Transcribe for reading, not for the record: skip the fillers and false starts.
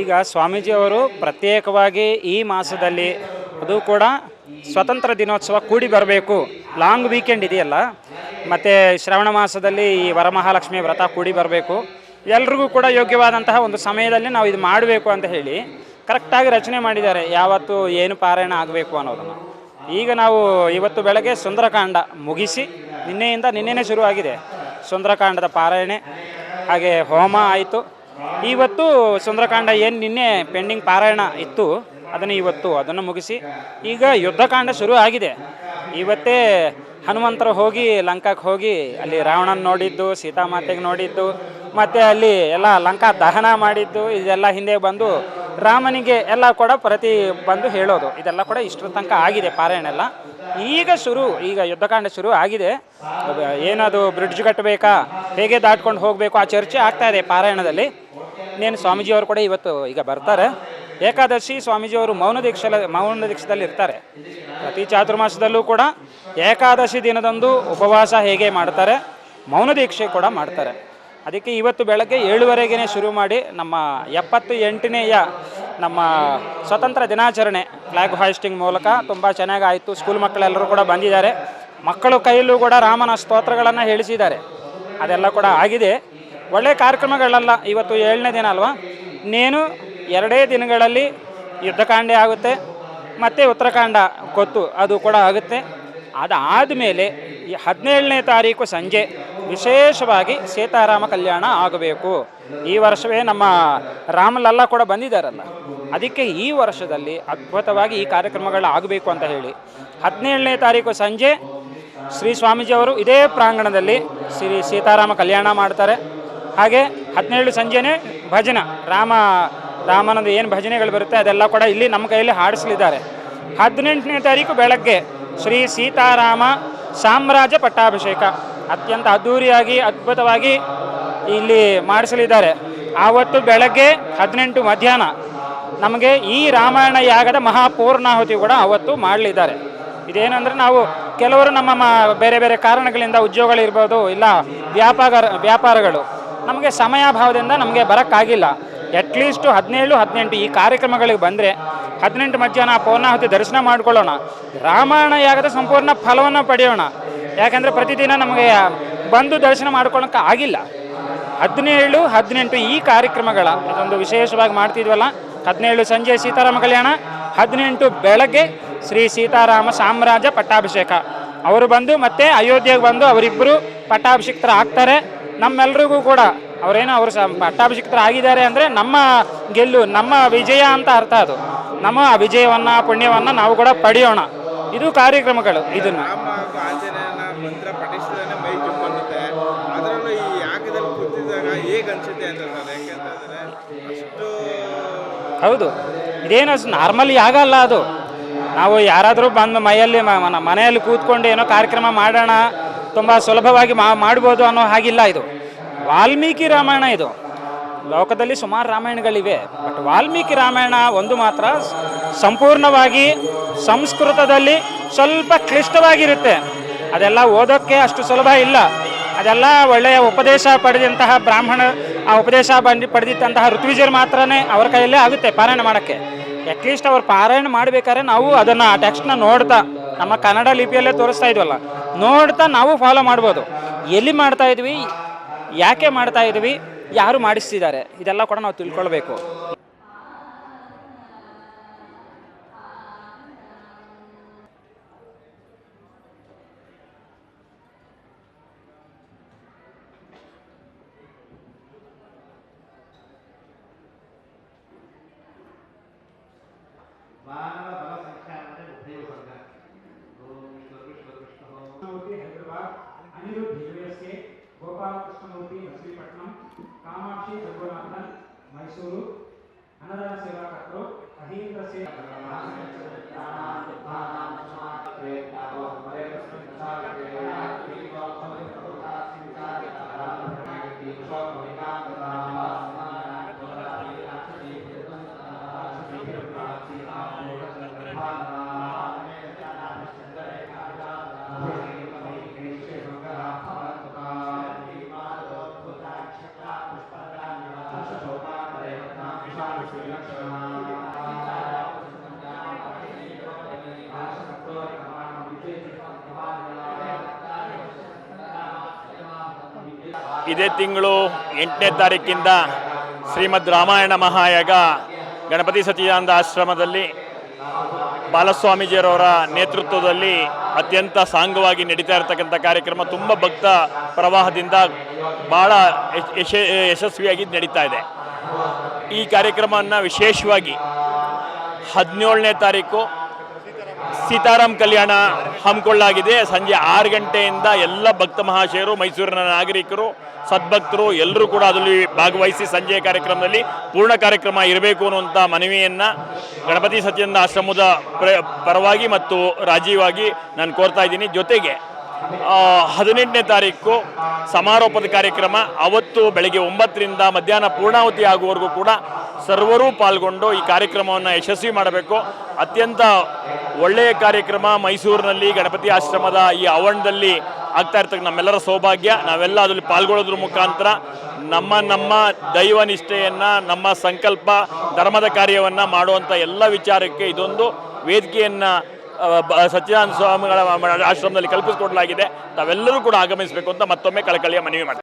ಈಗ ಸ್ವಾಮೀಜಿಯವರು ಪ್ರತ್ಯೇಕವಾಗಿ ಈ ಮಾಸದಲ್ಲಿ ಅದು ಕೂಡ ಸ್ವತಂತ್ರ ದಿನೋತ್ಸವ ಕೂಡಿ ಬರಬೇಕು, ಲಾಂಗ್ ವೀಕೆಂಡ್ ಇದೆಯಲ್ಲ, ಮತ್ತು ಶ್ರಾವಣ ಮಾಸದಲ್ಲಿ ಈ ವರಮಹಾಲಕ್ಷ್ಮಿ ವ್ರತ ಕೂಡಿ ಬರಬೇಕು, ಎಲ್ರಿಗೂ ಕೂಡ ಯೋಗ್ಯವಾದಂತಹ ಒಂದು ಸಮಯದಲ್ಲಿ ನಾವು ಇದು ಮಾಡಬೇಕು ಅಂತ ಹೇಳಿ ಕರೆಕ್ಟಾಗಿ ರಚನೆ ಮಾಡಿದ್ದಾರೆ. ಯಾವತ್ತು ಏನು ಪಾರಾಯಣ ಆಗಬೇಕು ಅನ್ನೋದನ್ನು ಈಗ ನಾವು ಇವತ್ತು ಬೆಳಗ್ಗೆ ಸುಂದರಕಾಂಡ ಮುಗಿಸಿ ನಿನ್ನೆನೇ ಶುರುವಾಗಿದೆ ಸುಂದರಕಾಂಡದ ಪಾರಾಯಣೆ, ಹಾಗೆ ಹೋಮ ಆಯಿತು. ಇವತ್ತು ಸುಂದರಕಾಂಡ ಏನು ನಿನ್ನೆ ಪೆಂಡಿಂಗ್ ಪಾರಾಯಣ ಇತ್ತು ಅದನ್ನು ಮುಗಿಸಿ ಈಗ ಯುದ್ಧಕಾಂಡ ಶುರು ಆಗಿದೆ. ಇವತ್ತೇ ಹನುಮಂತರು ಹೋಗಿ ಲಂಕಾಕ್ಕೆ ಹೋಗಿ ಅಲ್ಲಿ ರಾವಣನ ನೋಡಿದ್ದು, ಸೀತಾಮಾತೆಗೆ ನೋಡಿದ್ದು, ಮತ್ತು ಅಲ್ಲಿ ಎಲ್ಲ ಲಂಕಾ ದಹನ ಮಾಡಿದ್ದು, ಇದೆಲ್ಲ ಹಿಂದೆ ಬಂದು ರಾಮನಿಗೆ ಎಲ್ಲ ಕೂಡ ಬಂದು ಹೇಳೋದು, ಇದೆಲ್ಲ ಕೂಡ ಇಷ್ಟರ ತನಕ ಆಗಿದೆ ಪಾರಾಯಣ ಎಲ್ಲ. ಈಗ ಯುದ್ಧಕಾಂಡ ಶುರು ಆಗಿದೆ. ಏನದು ಬ್ರಿಡ್ಜ್ ಕಟ್ಟಬೇಕಾ, ಹೇಗೆ ದಾಟ್ಕೊಂಡು ಹೋಗಬೇಕು, ಆ ಚರ್ಚೆ ಆಗ್ತಾ ಇದೆ ಪಾರಾಯಣದಲ್ಲಿ. ಇನ್ನೇನು ಸ್ವಾಮೀಜಿಯವರು ಕೂಡ ಇವತ್ತು ಈಗ ಬರ್ತಾರೆ. ಏಕಾದಶಿ ಸ್ವಾಮೀಜಿಯವರು ಮೌನ ದೀಕ್ಷದಲ್ಲಿ ಇರ್ತಾರೆ. ಪ್ರತಿ ಚಾತುರ್ಮಾಸದಲ್ಲೂ ಕೂಡ ಏಕಾದಶಿ ದಿನದಂದು ಉಪವಾಸ ಹೇಗೆ ಮಾಡ್ತಾರೆ, ಮೌನ ದೀಕ್ಷೆ ಕೂಡ ಮಾಡ್ತಾರೆ. ಅದಕ್ಕೆ ಇವತ್ತು ಬೆಳಗ್ಗೆ 7:30ಗೆ ಶುರು ಮಾಡಿ ನಮ್ಮ 78ನೇಯ ನಮ್ಮ ಸ್ವತಂತ್ರ ದಿನಾಚರಣೆ ಫ್ಲ್ಯಾಗ್ ಹಾಯಿಸ್ಟಿಂಗ್ ಮೂಲಕ ತುಂಬ ಚೆನ್ನಾಗಾಯಿತು. ಸ್ಕೂಲ್ ಮಕ್ಕಳೆಲ್ಲರೂ ಕೂಡ ಬಂದಿದ್ದಾರೆ. ಮಕ್ಕಳು ಕೈಯಲ್ಲೂ ಕೂಡ ರಾಮನ ಸ್ತೋತ್ರಗಳನ್ನು ಹೇಳಿಸಿದ್ದಾರೆ. ಅದೆಲ್ಲ ಕೂಡ ಆಗಿದೆ. ಒಳ್ಳೆಯ ಕಾರ್ಯಕ್ರಮಗಳೆಲ್ಲ. ಇವತ್ತು 7ನೇ ದಿನ ಅಲ್ವಾ, ಇನ್ನೇನು 2 ದಿನಗಳಲ್ಲಿ ಯುದ್ಧಕಾಂಡ ಆಗುತ್ತೆ, ಮತ್ತು ಉತ್ತರಕಾಂಡ ಗೊತ್ತು ಅದು ಕೂಡ ಆಗುತ್ತೆ. ಅದಾದಮೇಲೆ ಈ 17ನೇ ತಾರೀಕು ಸಂಜೆ ವಿಶೇಷವಾಗಿ ಸೀತಾರಾಮ ಕಲ್ಯಾಣ ಆಗಬೇಕು. ಈ ವರ್ಷವೇ ನಮ್ಮ ರಾಮಲೆಲ್ಲ ಕೂಡ ಬಂದಿದ್ದಾರಲ್ಲ, ಅದಕ್ಕೆ ಈ ವರ್ಷದಲ್ಲಿ ಅದ್ಭುತವಾಗಿ ಈ ಕಾರ್ಯಕ್ರಮಗಳು ಆಗಬೇಕು ಅಂತ ಹೇಳಿ 17ನೇ ತಾರೀಕು ಸಂಜೆ ಶ್ರೀ ಸ್ವಾಮೀಜಿಯವರು ಇದೇ ಪ್ರಾಂಗಣದಲ್ಲಿ ಶ್ರೀ ಸೀತಾರಾಮ ಕಲ್ಯಾಣ ಮಾಡ್ತಾರೆ. ಹಾಗೆ 17 ಸಂಜೆನೇ ಭಜನೆ, ರಾಮನದು ಏನು ಭಜನೆಗಳು ಬರುತ್ತೆ ಅದೆಲ್ಲ ಕೂಡ ಇಲ್ಲಿ ನಮ್ಮ ಕೈಯಲ್ಲಿ ಹಾಡಿಸಲಿದ್ದಾರೆ. 18ನೇ ತಾರೀಕು ಬೆಳಗ್ಗೆ ಶ್ರೀ ಸೀತಾರಾಮ ಸಾಮ್ರಾಜ್ಯ ಪಟ್ಟಾಭಿಷೇಕ ಅತ್ಯಂತ ಅದ್ಧೂರಿಯಾಗಿ ಅದ್ಭುತವಾಗಿ ಇಲ್ಲಿ ಮಾಡಿಸಲಿದ್ದಾರೆ. ಆವತ್ತು ಬೆಳಗ್ಗೆ 18 ಮಧ್ಯಾಹ್ನ ನಮಗೆ ಈ ರಾಮಾಯಣ ಯಾಗದ ಮಹಾಪೂರ್ಣಾಹುತಿ ಕೂಡ ಅವತ್ತು ಮಾಡಲಿದ್ದಾರೆ. ಇದೇನೆಂದರೆ ನಾವು ಕೆಲವರು ನಮ್ಮ ಬೇರೆ ಬೇರೆ ಕಾರಣಗಳಿಂದ ಉದ್ಯೋಗಗಳಿರ್ಬೋದು, ಇಲ್ಲ ವ್ಯಾಪಾರಗಳು, ನಮಗೆ ಸಮಯಾಭಾವದಿಂದ ನಮಗೆ ಬರೋಕ್ಕಾಗಿಲ್ಲ. ಅಟ್ಲೀಸ್ಟು 17, 18 ಈ ಕಾರ್ಯಕ್ರಮಗಳಿಗೆ ಬಂದರೆ 18 ಮಧ್ಯಾಹ್ನ ಪೂರ್ಣಾಹುತಿ ದರ್ಶನ ಮಾಡ್ಕೊಳ್ಳೋಣ, ರಾಮಾಯಣ ಯಾಗದ ಸಂಪೂರ್ಣ ಫಲವನ್ನು ಪಡೆಯೋಣ. ಯಾಕಂದರೆ ಪ್ರತಿದಿನ ನಮಗೆ ಬಂದು ದರ್ಶನ ಮಾಡ್ಕೊಳ್ಳೋಕ್ಕೆ ಆಗಿಲ್ಲ. 17, 18 ಈ ಕಾರ್ಯಕ್ರಮಗಳ ಇದೊಂದು ವಿಶೇಷವಾಗಿ ಮಾಡ್ತಿದ್ವಲ್ಲ. 17 ಸಂಜೆ ಸೀತಾರಾಮ ಕಲ್ಯಾಣ, 18 ಬೆಳಗ್ಗೆ ಶ್ರೀ ಸೀತಾರಾಮ ಸಾಮ್ರಾಜ್ಯ ಪಟ್ಟಾಭಿಷೇಕ. ಅವರು ಬಂದು ಮತ್ತೆ ಅಯೋಧ್ಯೆಗೆ ಬಂದು ಅವರಿಬ್ಬರು ಪಟ್ಟಾಭಿಷಿಕ್ತರು ಆಗ್ತಾರೆ. ನಮ್ಮೆಲ್ಲರಿಗೂ ಕೂಡ ಅವರು ಪಟ್ಟಾಭಿಷಿಕ್ತರು ಆಗಿದ್ದಾರೆ ಅಂದರೆ ನಮ್ಮ ಗೆಲ್ಲು, ನಮ್ಮ ವಿಜಯ ಅಂತ ಅರ್ಥ. ಅದು ನಮ್ಮ ವಿಜಯವನ್ನು ಪುಣ್ಯವನ್ನು ನಾವು ಕೂಡ ಪಡೆಯೋಣ. ಇದು ಕಾರ್ಯಕ್ರಮಗಳು. ಇದನ್ನು ಹೌದು, ಇದೇನು ನಾರ್ಮಲ್ ಯಾಗ ಅಲ್ಲ ಅದು. ನಾವು ಯಾರಾದರೂ ಬಂದು ಮನೆಯಲ್ಲಿ ಕೂತ್ಕೊಂಡು ಏನೋ ಕಾರ್ಯಕ್ರಮ ಮಾಡೋಣ, ತುಂಬ ಸುಲಭವಾಗಿ ಮಾಡ್ಬೋದು ಅನ್ನೋ ಹಾಗಿಲ್ಲ. ಇದು ವಾಲ್ಮೀಕಿ ರಾಮಾಯಣ. ಇದು ಲೋಕದಲ್ಲಿ ಸುಮಾರು ರಾಮಾಯಣಗಳಿವೆ, ಬಟ್ ವಾಲ್ಮೀಕಿ ರಾಮಾಯಣ ಒಂದು ಮಾತ್ರ ಸಂಪೂರ್ಣವಾಗಿ ಸಂಸ್ಕೃತದಲ್ಲಿ ಸ್ವಲ್ಪ ಕ್ಲಿಷ್ಟವಾಗಿರುತ್ತೆ. ಅದೆಲ್ಲ ಓದೋಕ್ಕೆ ಅಷ್ಟು ಸುಲಭ ಇಲ್ಲ. ಅದೆಲ್ಲ ಒಳ್ಳೆಯ ಉಪದೇಶ ಪಡೆದಂತಹ ಆ ಉಪದೇಶ ಪಡೆದಿದ್ದಂತಹ ಋತ್ವಿಜರು ಮಾತ್ರನೇ ಅವರ ಕೈಯಲ್ಲೇ ಆಗುತ್ತೆ ಪಾರಾಯಣ ಮಾಡೋಕ್ಕೆ. ಅಟ್ಲೀಸ್ಟ್ ಅವ್ರು ಪಾರಾಯಣ ಮಾಡಬೇಕಾದ್ರೆ ನಾವು ಅದನ್ನು ಆ ಟೆಕ್ಸ್ಟ್ನ ನೋಡ್ತಾ, ನಮ್ಮ ಕನ್ನಡ ಲಿಪಿಯಲ್ಲೇ ತೋರಿಸ್ತಾ ಇದ್ವಲ್ಲ, ನೋಡ್ತಾ ನಾವು ಫಾಲೋ ಮಾಡ್ಬೋದು. ಎಲ್ಲಿ ಮಾಡ್ತಾ ಇದ್ವಿ, ಯಾಕೆ ಮಾಡ್ತಾ ಇದ್ವಿ, ಯಾರು ಮಾಡಿಸ್ತಿದ್ದಾರೆ, ಇದೆಲ್ಲ ಕೂಡ ನಾವು ತಿಳ್ಕೊಳ್ಬೇಕು. ಗೋಪಾಲಕೃಷ್ಣಮೂರ್ತಿ ಮೈಸೂರಿಪಟ್ಟಣಂ, ಕಾಮಾಕ್ಷಿ ಜಗ್ಗೋನಾಥನ್ ಮೈಸೂರು, ಅನ್ನದಾನ ಸೇವಾಕರ್ತರು, ಅಹಿಂದ ಇದೇ ತಿಂಗಳು 8ನೇ ತಾರೀಕಿಂದ ಶ್ರೀಮದ್ ರಾಮಾಯಣ ಮಹಾಯಾಗ ಗಣಪತಿ ಸಚ್ಚಿದಾನಂದ ಆಶ್ರಮದಲ್ಲಿ ಬಾಲಸ್ವಾಮೀಜಿಯವರ ನೇತೃತ್ವದಲ್ಲಿ ಅತ್ಯಂತ ಸಾಂಗವಾಗಿ ನಡೀತಾ ಇರತಕ್ಕಂಥ ಕಾರ್ಯಕ್ರಮ ತುಂಬ ಭಕ್ತ ಪ್ರವಾಹದಿಂದ ಭಾಳ ಯಶಸ್ವಿಯಾಗಿ ನಡೀತಾ ಇದೆ. ಈ ಕಾರ್ಯಕ್ರಮವನ್ನು ವಿಶೇಷವಾಗಿ 17ನೇ ತಾರೀಕು ಸೀತಾರಾಮ್ ಕಲ್ಯಾಣ ಹಮ್ಮಿಕೊಳ್ಳಲಾಗಿದೆ. ಸಂಜೆ 6 ಗಂಟೆಯಿಂದ ಎಲ್ಲ ಭಕ್ತ ಮಹಾಶಯರು, ಮೈಸೂರಿನ ನಾಗರಿಕರು, ಸದ್ಭಕ್ತರು ಎಲ್ಲರೂ ಕೂಡ ಅದರಲ್ಲಿ ಭಾಗವಹಿಸಿ ಸಂಜೆಯ ಕಾರ್ಯಕ್ರಮದಲ್ಲಿ ಪೂರ್ಣ ಕಾರ್ಯಕ್ರಮ ಇರಬೇಕು ಅನ್ನುವಂಥ ಮನವಿಯನ್ನು ಗಣಪತಿ ಸಚ್ಚಿದಾನಂದ ಆಶ್ರಮದ ಪರವಾಗಿ ಮತ್ತು ರಾಜೀವಾಗಿ ನಾನು ಕೋರ್ತಾ ಇದ್ದೀನಿ. ಜೊತೆಗೆ 18ನೇ ತಾರೀಕು ಸಮಾರೋಪದ ಕಾರ್ಯಕ್ರಮ, ಅವತ್ತು ಬೆಳಗ್ಗೆ 9ರಿಂದ ಮಧ್ಯಾಹ್ನ ಪೂರ್ಣಾಹುತಿ ಆಗುವವರೆಗೂ ಕೂಡ ಸರ್ವರೂ ಪಾಲ್ಗೊಂಡು ಈ ಕಾರ್ಯಕ್ರಮವನ್ನು ಯಶಸ್ವಿ ಮಾಡಬೇಕು. ಅತ್ಯಂತ ಒಳ್ಳೆಯ ಕಾರ್ಯಕ್ರಮ ಮೈಸೂರಿನಲ್ಲಿ ಗಣಪತಿ ಆಶ್ರಮದ ಈ ಆವರಣದಲ್ಲಿ ಆಗ್ತಾ ಇರ್ತಕ್ಕ ನಮ್ಮೆಲ್ಲರ ಸೌಭಾಗ್ಯ. ನಾವೆಲ್ಲ ಅದರಲ್ಲಿ ಪಾಲ್ಗೊಳ್ಳೋದ್ರ ಮುಖಾಂತರ ನಮ್ಮ ದೈವ ನಿಷ್ಠೆಯನ್ನು, ನಮ್ಮ ಸಂಕಲ್ಪ, ಧರ್ಮದ ಕಾರ್ಯವನ್ನು ಮಾಡುವಂಥ ಎಲ್ಲ ವಿಚಾರಕ್ಕೆ ಇದೊಂದು ವೇದಿಕೆಯನ್ನು ಸಚ್ಚಿದಾನಂದ ಸ್ವಾಮಿಗಳ ಆಶ್ರಮದಲ್ಲಿ ಕಲ್ಪಿಸಿಕೊಡಲಾಗಿದೆ. ತಾವೆಲ್ಲರೂ ಕೂಡ ಆಗಮಿಸಬೇಕು ಅಂತ ಮತ್ತೊಮ್ಮೆ ಕಳಕಳಿಯ ಮನವಿ ಮಾಡ್ತೀನಿ.